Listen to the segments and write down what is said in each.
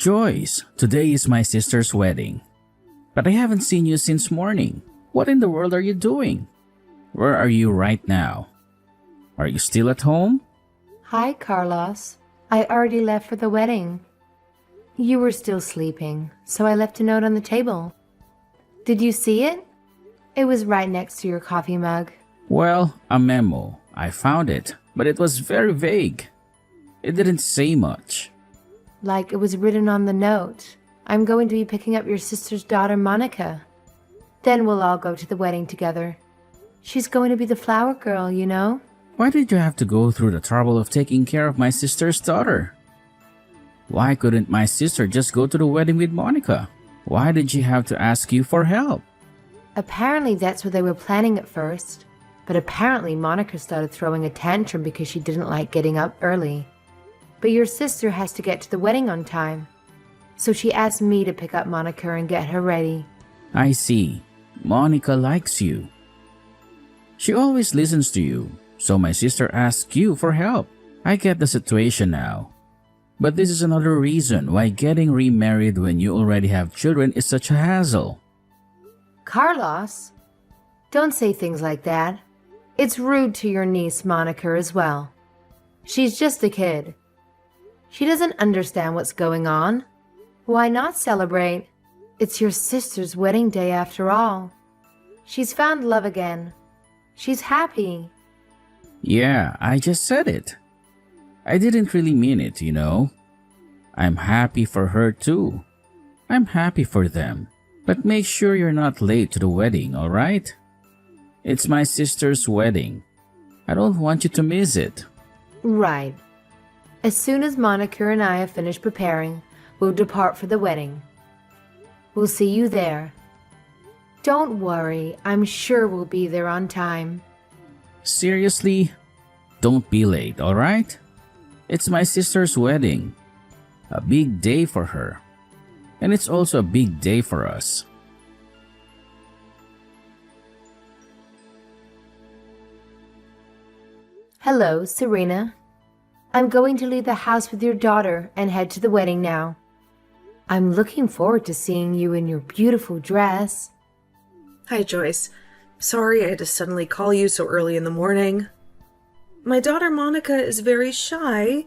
Joyce, today is my sister's wedding. But I haven't seen you since morning. What in the world are you doing? Where are you right now? Are you still at home? Hi, Carlos. I already left for the wedding. You were still sleeping, so I left a note on the table. Did you see it? It was right next to your coffee mug. Well, a memo. I found it, but it was very vague. It didn't say much. Like it was written on the note. I'm going to be picking up your sister's daughter, Monica. Then we'll all go to the wedding together. She's going to be the flower girl, you know? Why did you have to go through the trouble of taking care of my sister's daughter? Why couldn't my sister just go to the wedding with Monica? Why did she have to ask you for help? Apparently that's what they were planning at first. But apparently Monica started throwing a tantrum because she didn't like getting up early. But your sister has to get to the wedding on time. So she asked me to pick up Monica and get her ready. I see. Monica likes you. She always listens to you, so my sister asked you for help. I get the situation now. But this is another reason why getting remarried when you already have children is such a hassle. Carlos, don't say things like that. It's rude to your niece Monica as well. She's just a kid. She doesn't understand what's going on. Why not celebrate? It's your sister's wedding day after all. She's found love again. She's happy. Yeah, I just said it. I didn't really mean it, you know. I'm happy for her too. I'm happy for them. But make sure you're not late to the wedding, alright? It's my sister's wedding. I don't want you to miss it. Right. As soon as Monica and I have finished preparing, we'll depart for the wedding. We'll see you there. Don't worry, I'm sure we'll be there on time. Seriously? Don't be late, alright? It's my sister's wedding. A big day for her. And it's also a big day for us. Hello, Serena. I'm going to leave the house with your daughter and head to the wedding now. I'm looking forward to seeing you in your beautiful dress. Hi, Joyce. Sorry I had to suddenly call you so early in the morning. My daughter Monica is very shy,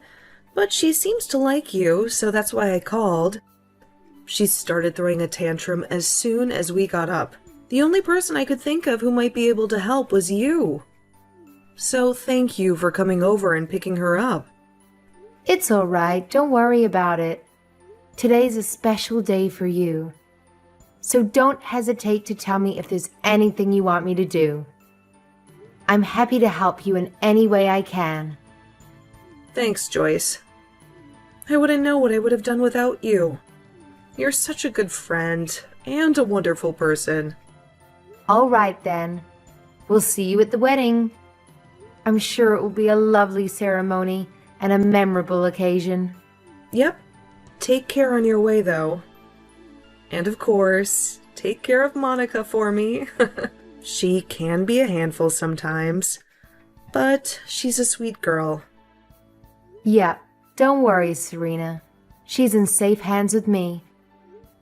but she seems to like you, so that's why I called. She started throwing a tantrum as soon as we got up. The only person I could think of who might be able to help was you. So thank you for coming over and picking her up. It's all right, don't worry about it. Today's a special day for you. So don't hesitate to tell me if there's anything you want me to do. I'm happy to help you in any way I can. Thanks, Joyce. I wouldn't know what I would have done without you. You're such a good friend and a wonderful person. All right then. We'll see you at the wedding. I'm sure it will be a lovely ceremony and a memorable occasion. Yep. Take care on your way, though. And of course, take care of Monica for me. She can be a handful sometimes, but she's a sweet girl. Yeah, don't worry, Serena. She's in safe hands with me.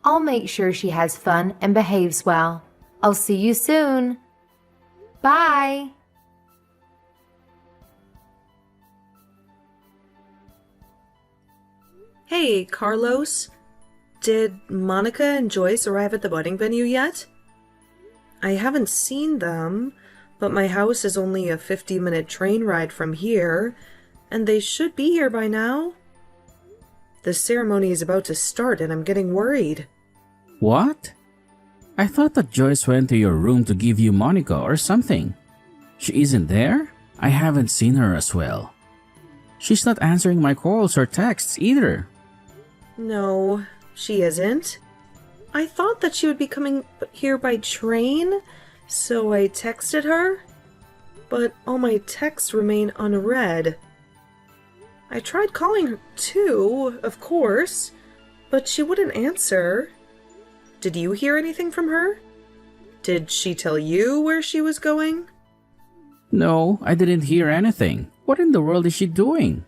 I'll make sure she has fun and behaves well. I'll see you soon. Bye. Hey, Carlos. Did Monica and Joyce arrive at the wedding venue yet? I haven't seen them, but my house is only a 50-minute train ride from here, and they should be here by now. The ceremony is about to start and I'm getting worried. What? I thought that Joyce went to your room to give you Monica or something. She isn't there? I haven't seen her as well. She's not answering my calls or texts either. No, she isn't. I thought that she would be coming here by train, so I texted her. But all my texts remain unread. I tried calling her too, of course, but she wouldn't answer. Did you hear anything from her? Did she tell you where she was going? No, I didn't hear anything. What in the world is she doing?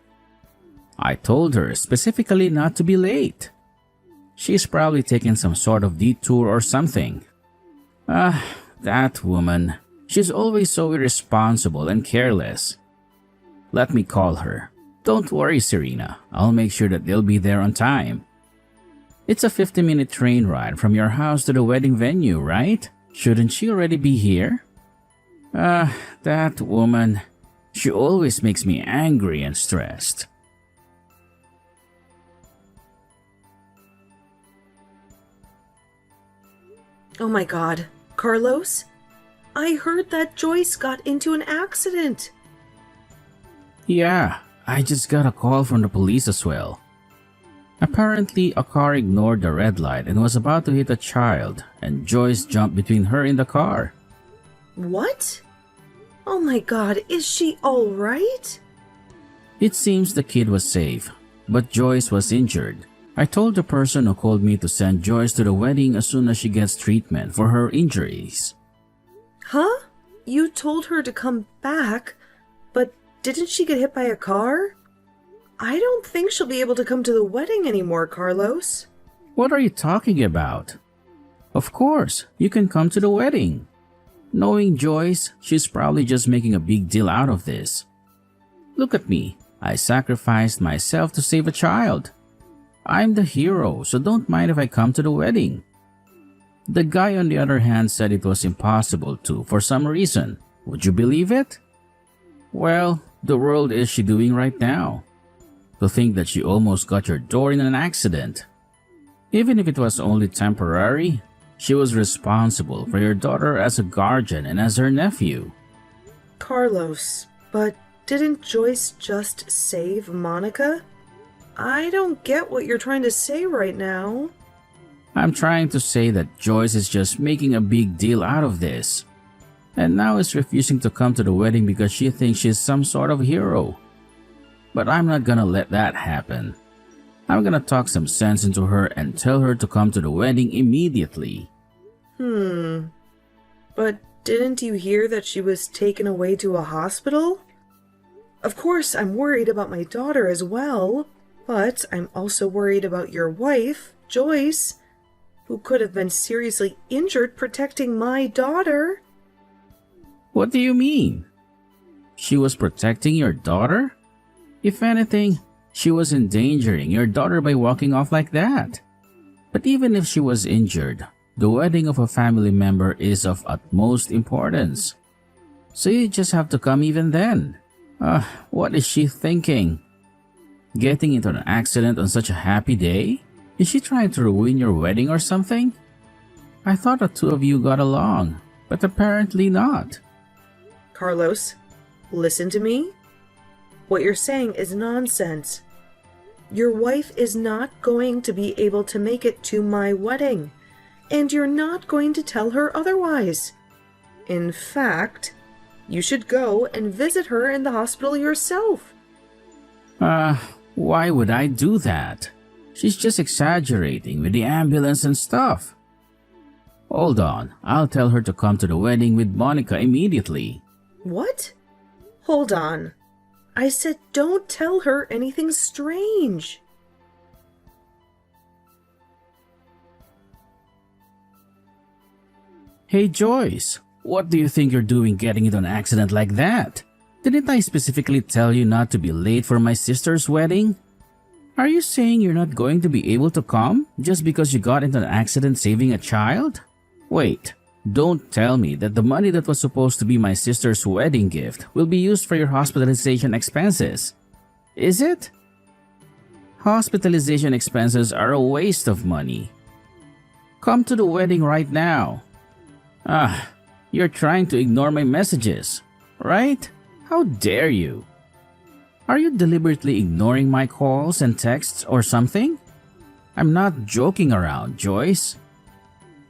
I told her specifically not to be late. She's probably taking some sort of detour or something. That woman. She's always so irresponsible and careless. Let me call her. Don't worry, Serena. I'll make sure that they'll be there on time. It's a 50-minute train ride from your house to the wedding venue, right? Shouldn't she already be here? That woman. She always makes me angry and stressed. Oh my god. Carlos? I heard that Joyce got into an accident. Yeah, I just got a call from the police as well. Apparently, a car ignored the red light and was about to hit a child, and Joyce jumped between her and the car. What? Oh my god, is she alright? It seems the kid was safe, but Joyce was injured. I told the person who called me to send Joyce to the wedding as soon as she gets treatment for her injuries. Huh? You told her to come back, but didn't she get hit by a car? I don't think she'll be able to come to the wedding anymore, Carlos. What are you talking about? Of course, you can come to the wedding. Knowing Joyce, she's probably just making a big deal out of this. Look at me. I sacrificed myself to save a child. I'm the hero, so don't mind if I come to the wedding. The guy on the other hand said it was impossible to for some reason. Would you believe it? Well, the world is she doing right now? To think that she almost got your door in an accident. Even if it was only temporary, she was responsible for your daughter as a guardian and as her nephew. Carlos, but didn't Joyce just save Monica? I don't get what you're trying to say right now. I'm trying to say that Joyce is just making a big deal out of this. And now is refusing to come to the wedding because she thinks she's some sort of hero. But I'm not gonna let that happen. I'm gonna talk some sense into her and tell her to come to the wedding immediately. But didn't you hear that she was taken away to a hospital? Of course, I'm worried about my daughter as well, but I'm also worried about your wife, Joyce, who could have been seriously injured protecting my daughter. What do you mean? She was protecting your daughter? If anything, she was endangering your daughter by walking off like that. But even if she was injured, the wedding of a family member is of utmost importance. So you just have to come even then. What is she thinking? Getting into an accident on such a happy day? Is she trying to ruin your wedding or something? I thought the two of you got along, but apparently not. Carlos, listen to me. What you're saying is nonsense. Your wife is not going to be able to make it to my wedding, and you're not going to tell her otherwise. In fact, you should go and visit her in the hospital yourself. Why would I do that? She's just exaggerating with the ambulance and stuff. Hold on, I'll tell her to come to the wedding with Monica immediately. What? Hold on. I said don't tell her anything strange. Hey Joyce, what do you think you're doing getting into an accident like that? Didn't I specifically tell you not to be late for my sister's wedding? Are you saying you're not going to be able to come just because you got into an accident saving a child? Wait, don't tell me that the money that was supposed to be my sister's wedding gift will be used for your hospitalization expenses. Is it? Hospitalization expenses are a waste of money. Come to the wedding right now. You're trying to ignore my messages, right? How dare you? Are you deliberately ignoring my calls and texts or something? I'm not joking around, Joyce.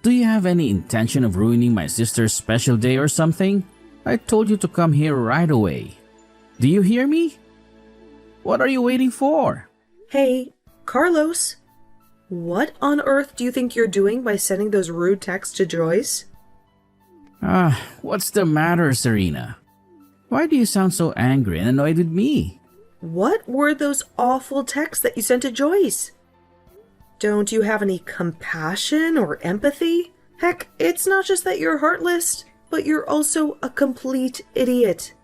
Do you have any intention of ruining my sister's special day or something? I told you to come here right away. Do you hear me? What are you waiting for? Hey, Carlos, what on earth do you think you're doing by sending those rude texts to Joyce? What's the matter, Serena? Why do you sound so angry and annoyed with me? What were those awful texts that you sent to Joyce? Don't you have any compassion or empathy? Heck, it's not just that you're heartless, but you're also a complete idiot.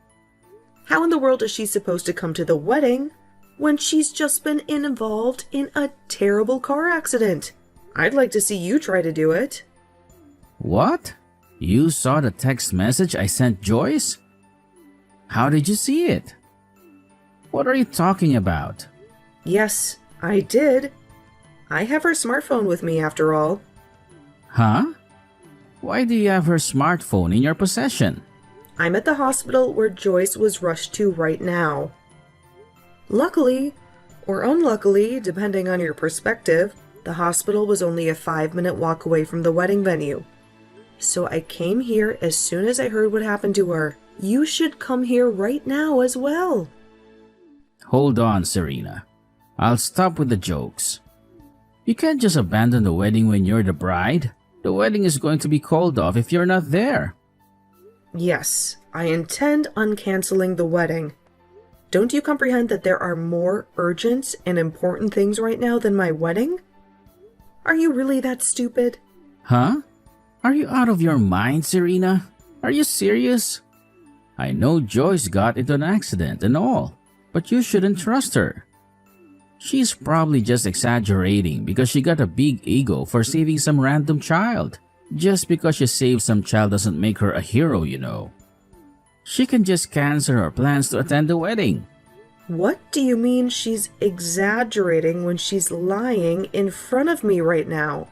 How in the world is she supposed to come to the wedding when she's just been involved in a terrible car accident? I'd like to see you try to do it. What? You saw the text message I sent Joyce? How did you see it? What are you talking about? Yes, I did. I have her smartphone with me after all. Huh? Why do you have her smartphone in your possession? I'm at the hospital where Joyce was rushed to right now. Luckily, or unluckily, depending on your perspective, the hospital was only a 5-minute walk away from the wedding venue. So I came here as soon as I heard what happened to her. You should come here right now as well. Hold on, Serena. I'll stop with the jokes. You can't just abandon the wedding when you're the bride. The wedding is going to be called off if you're not there. Yes, I intend on canceling the wedding. Don't you comprehend that there are more urgent and important things right now than my wedding? Are you really that stupid? Huh? Are you out of your mind, Serena? Are you serious? I know Joyce got into an accident and all, but you shouldn't trust her. She's probably just exaggerating because she got a big ego for saving some random child. Just because she saved some child doesn't make her a hero, you know. She can just cancel her plans to attend the wedding. What do you mean she's exaggerating when she's lying in front of me right now?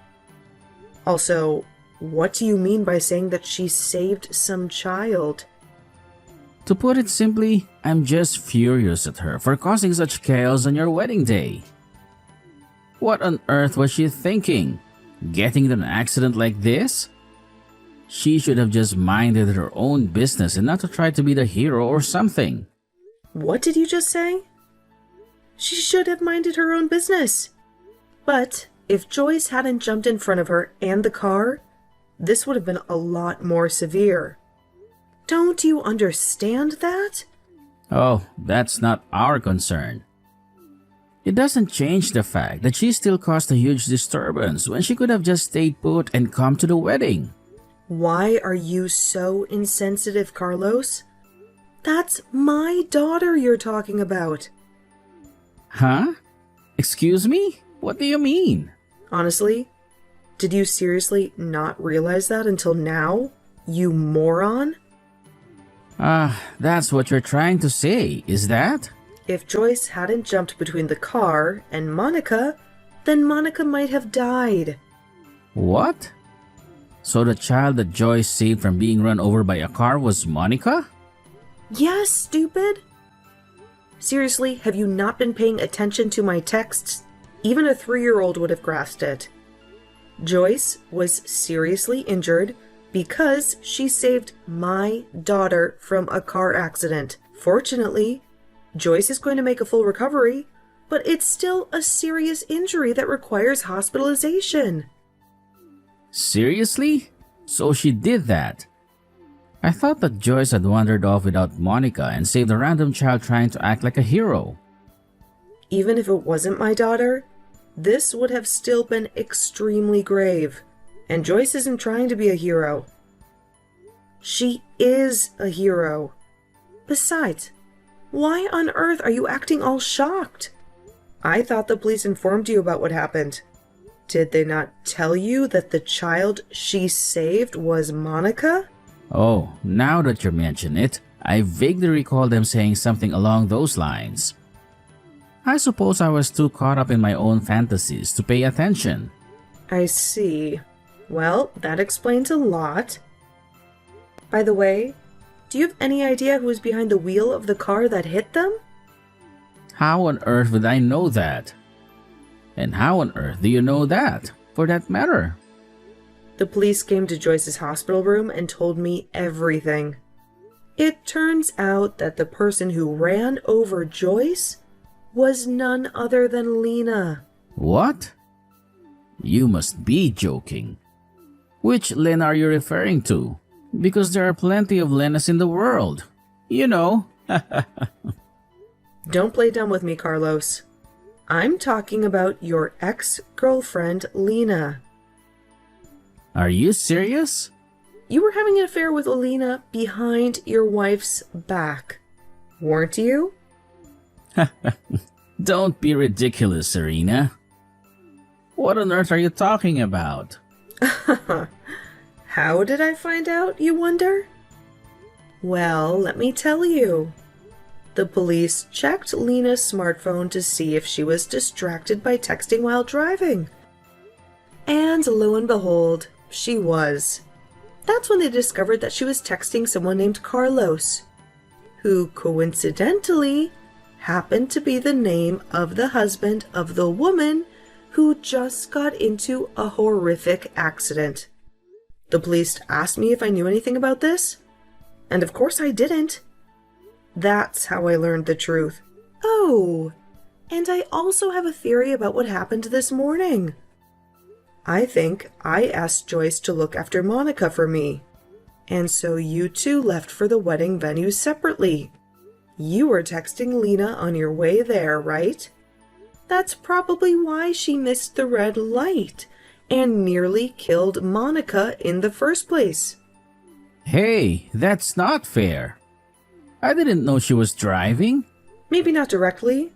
Also, what do you mean by saying that she saved some child? To put it simply, I'm just furious at her for causing such chaos on your wedding day. What on earth was she thinking? Getting into an accident like this? She should have just minded her own business and not to try to be the hero or something. What did you just say? She should have minded her own business. But if Joyce hadn't jumped in front of her and the car, this would have been a lot more severe. Don't you understand that? Oh, that's not our concern. It doesn't change the fact that she still caused a huge disturbance when she could have just stayed put and come to the wedding. Why are you so insensitive, Carlos? That's my daughter you're talking about. Huh? Excuse me? What do you mean? Honestly, did you seriously not realize that until now, you moron? That's what you're trying to say, is that? If Joyce hadn't jumped between the car and Monica, then Monica might have died. What? So the child that Joyce saved from being run over by a car was Monica? Yes, stupid! Seriously, have you not been paying attention to my texts? Even a 3-year-old would have grasped it. Joyce was seriously injured because she saved my daughter from a car accident. Fortunately, Joyce is going to make a full recovery, but it's still a serious injury that requires hospitalization. Seriously? So she did that? I thought that Joyce had wandered off without Monica and saved a random child trying to act like a hero. Even if it wasn't my daughter, this would have still been extremely grave. And Joyce isn't trying to be a hero. She is a hero. Besides, why on earth are you acting all shocked? I thought the police informed you about what happened. Did they not tell you that the child she saved was Monica? Oh, now that you mention it, I vaguely recall them saying something along those lines. I suppose I was too caught up in my own fantasies to pay attention. I see. Well, that explains a lot. By the way, do you have any idea who was behind the wheel of the car that hit them? How on earth would I know that? And how on earth do you know that, for that matter? The police came to Joyce's hospital room and told me everything. It turns out that the person who ran over Joyce was none other than Lena. What? You must be joking. Which Lena are you referring to? Because there are plenty of Lenas in the world. You know. Don't play dumb with me, Carlos. I'm talking about your ex-girlfriend, Lena. Are you serious? You were having an affair with Lena behind your wife's back, weren't you? Don't be ridiculous, Serena. What on earth are you talking about? How did I find out, you wonder? Well, let me tell you. The police checked Lena's smartphone to see if she was distracted by texting while driving. And lo and behold, she was. That's when they discovered that she was texting someone named Carlos, who coincidentally happened to be the name of the husband of the woman who just got into a horrific accident. The police asked me if I knew anything about this, and of course I didn't. That's how I learned the truth. Oh, and I also have a theory about what happened this morning. I think I asked Joyce to look after Monica for me, and so you two left for the wedding venue separately. You were texting Lena on your way there, right? That's probably why she missed the red light and nearly killed Monica in the first place. Hey, that's not fair. I didn't know she was driving. Maybe not directly,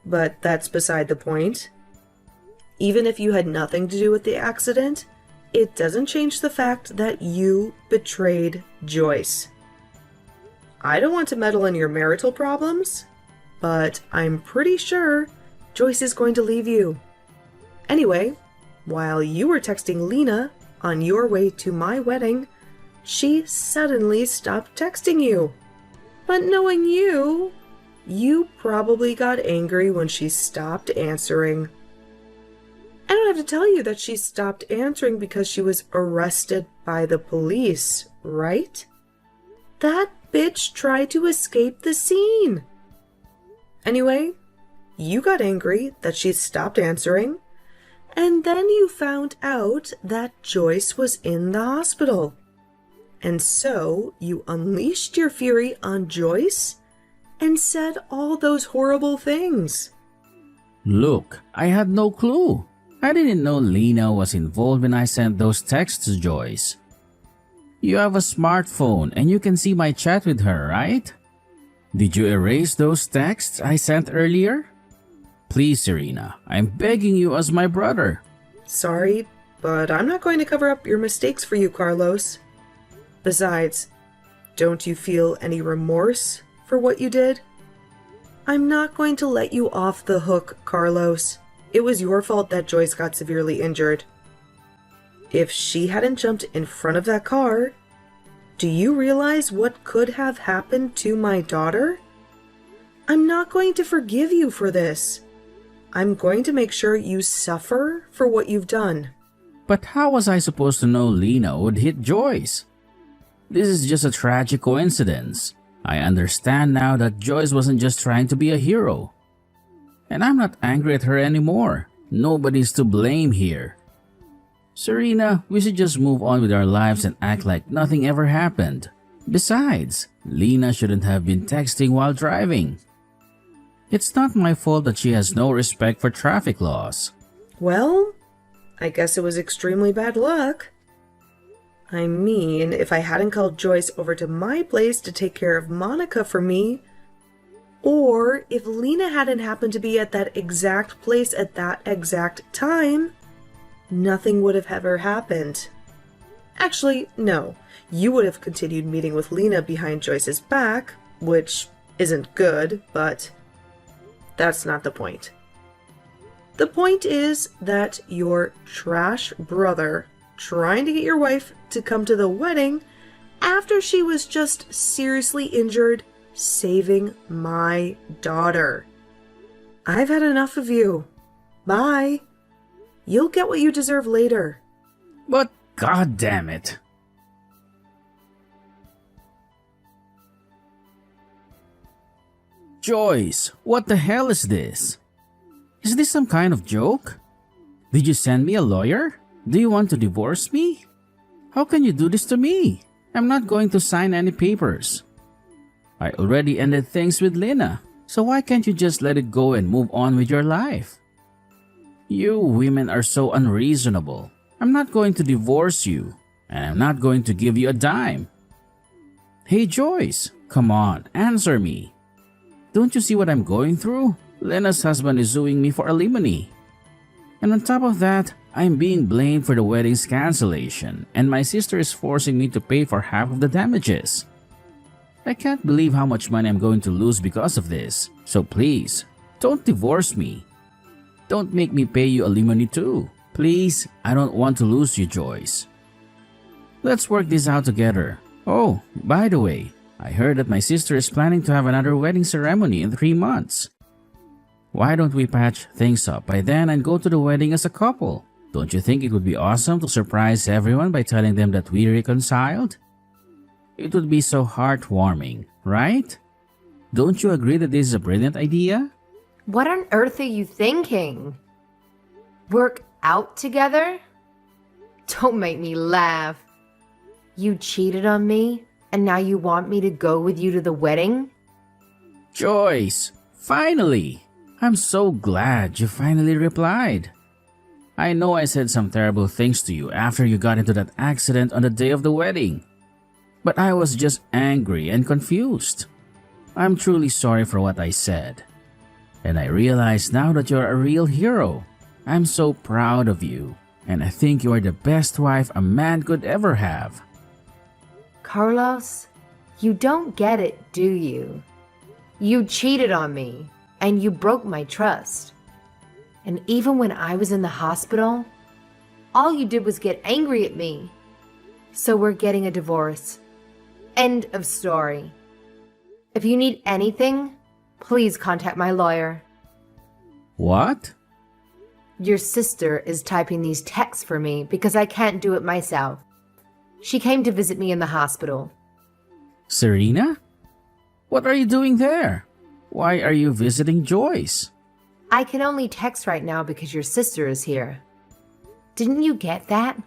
but that's beside the point. Even if you had nothing to do with the accident, it doesn't change the fact that you betrayed Joyce. I don't want to meddle in your marital problems, but I'm pretty sure Joyce is going to leave you. Anyway, while you were texting Lena on your way to my wedding, she suddenly stopped texting you. But knowing you, you probably got angry when she stopped answering. I don't have to tell you that she stopped answering because she was arrested by the police, right? That bitch tried to escape the scene. Anyway, you got angry that she stopped answering, and then you found out that Joyce was in the hospital. And so you unleashed your fury on Joyce and said all those horrible things. Look, I had no clue. I didn't know Lena was involved when I sent those texts to Joyce. You have a smartphone and you can see my chat with her, right? Did you erase those texts I sent earlier? Please, Serena, I'm begging you as my brother. Sorry, but I'm not going to cover up your mistakes for you, Carlos. Besides, don't you feel any remorse for what you did? I'm not going to let you off the hook, Carlos. It was your fault that Joyce got severely injured. If she hadn't jumped in front of that car, do you realize what could have happened to my daughter? I'm not going to forgive you for this. I'm going to make sure you suffer for what you've done. But how was I supposed to know Lena would hit Joyce? This is just a tragic coincidence. I understand now that Joyce wasn't just trying to be a hero. And I'm not angry at her anymore. Nobody's to blame here. Serena, we should just move on with our lives and act like nothing ever happened. Besides, Lena shouldn't have been texting while driving. It's not my fault that she has no respect for traffic laws. Well, I guess it was extremely bad luck. I mean, if I hadn't called Joyce over to my place to take care of Monica for me, or if Lena hadn't happened to be at that exact place at that exact time, nothing would have ever happened. Actually, no. You would have continued meeting with Lena behind Joyce's back, which isn't good, but that's not the point. The point is that your trash brother trying to get your wife to come to the wedding after she was just seriously injured saving my daughter. I've had enough of you. Bye. You'll get what you deserve later. But god damn it. Joyce, what the hell is this? Is this some kind of joke? Did you send me a lawyer? Do you want to divorce me? How can you do this to me? I'm not going to sign any papers. I already ended things with Lena, So why can't you just let it go and move on with your life? You women are so unreasonable. I'm not going to divorce you, and I'm not going to give you a dime. Hey Joyce, come on, answer me. Don't you see what I'm going through? Lena's husband is suing me for alimony. And on top of that, I'm being blamed for the wedding's cancellation, and my sister is forcing me to pay for half of the damages. I can't believe how much money I'm going to lose because of this, so please, don't divorce me. Don't make me pay you alimony too. Please, I don't want to lose you, Joyce. Let's work this out together. Oh, by the way, I heard that my sister is planning to have another wedding ceremony in 3 months. Why don't we patch things up by then and go to the wedding as a couple? Don't you think it would be awesome to surprise everyone by telling them that we reconciled? It would be so heartwarming, right? Don't you agree that this is a brilliant idea? What on earth are you thinking? Work out together? Don't make me laugh. You cheated on me, and now you want me to go with you to the wedding? Joyce, finally! I'm so glad you finally replied. I know I said some terrible things to you after you got into that accident on the day of the wedding. But I was just angry and confused. I'm truly sorry for what I said. And I realize now that you're a real hero. I'm so proud of you, and I think you are the best wife a man could ever have. Carlos, you don't get it, do you? You cheated on me, and you broke my trust. And even when I was in the hospital, all you did was get angry at me. So we're getting a divorce. End of story. If you need anything, please contact my lawyer. What? Your sister is typing these texts for me because I can't do it myself. She came to visit me in the hospital. Serena? What are you doing there? Why are you visiting Joyce? I can only text right now because your sister is here. Didn't you get that?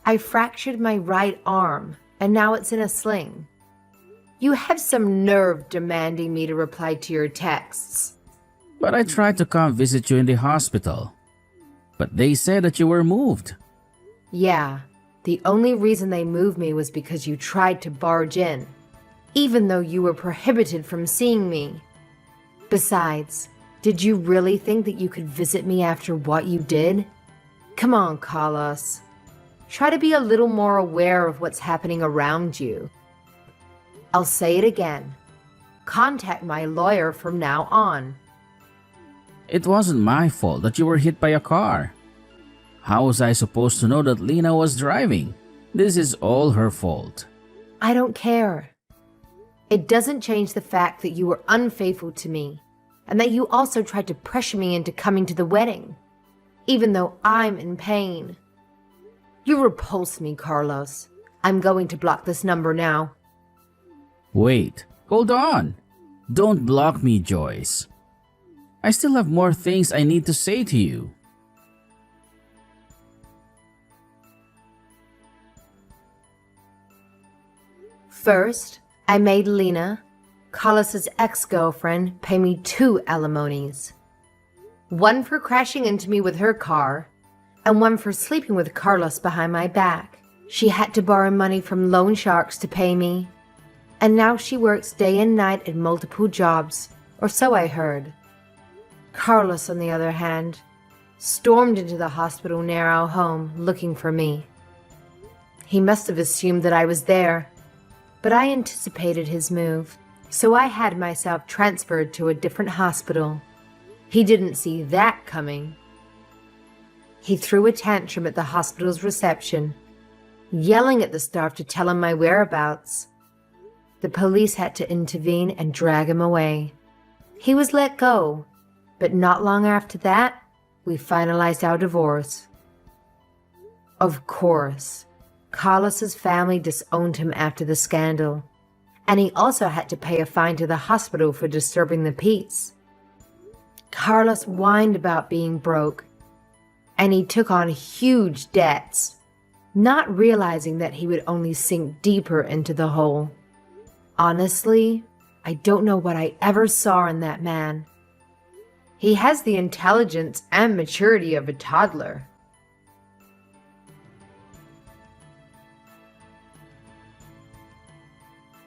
I fractured my right arm, and now it's in a sling. You have some nerve demanding me to reply to your texts. But I tried to come visit you in the hospital. But they said that you were moved. Yeah, the only reason they moved me was because you tried to barge in, even though you were prohibited from seeing me. Besides, did you really think that you could visit me after what you did? Come on, Carlos. Try to be a little more aware of what's happening around you. I'll say it again. Contact my lawyer from now on. It wasn't my fault that you were hit by a car. How was I supposed to know that Lena was driving? This is all her fault. I don't care. It doesn't change the fact that you were unfaithful to me, and that you also tried to pressure me into coming to the wedding, even though I'm in pain. You repulse me, Carlos. I'm going to block this number now. Wait, hold on. Don't block me, Joyce. I still have more things I need to say to you. First, I made Lena, Carlos's ex-girlfriend, pay me 2 alimonies. One for crashing into me with her car, and one for sleeping with Carlos behind my back. She had to borrow money from loan sharks to pay me, and now she works day and night at multiple jobs, or so I heard. Carlos, on the other hand, stormed into the hospital near our home looking for me. He must have assumed that I was there, but I anticipated his move, so I had myself transferred to a different hospital. He didn't see that coming. He threw a tantrum at the hospital's reception, yelling at the staff to tell him my whereabouts. The police had to intervene and drag him away. He was let go, but not long after that, we finalized our divorce. Of course, Carlos's family disowned him after the scandal, and he also had to pay a fine to the hospital for disturbing the peace. Carlos whined about being broke, and he took on huge debts, not realizing that he would only sink deeper into the hole. Honestly, I don't know what I ever saw in that man. He has the intelligence and maturity of a toddler.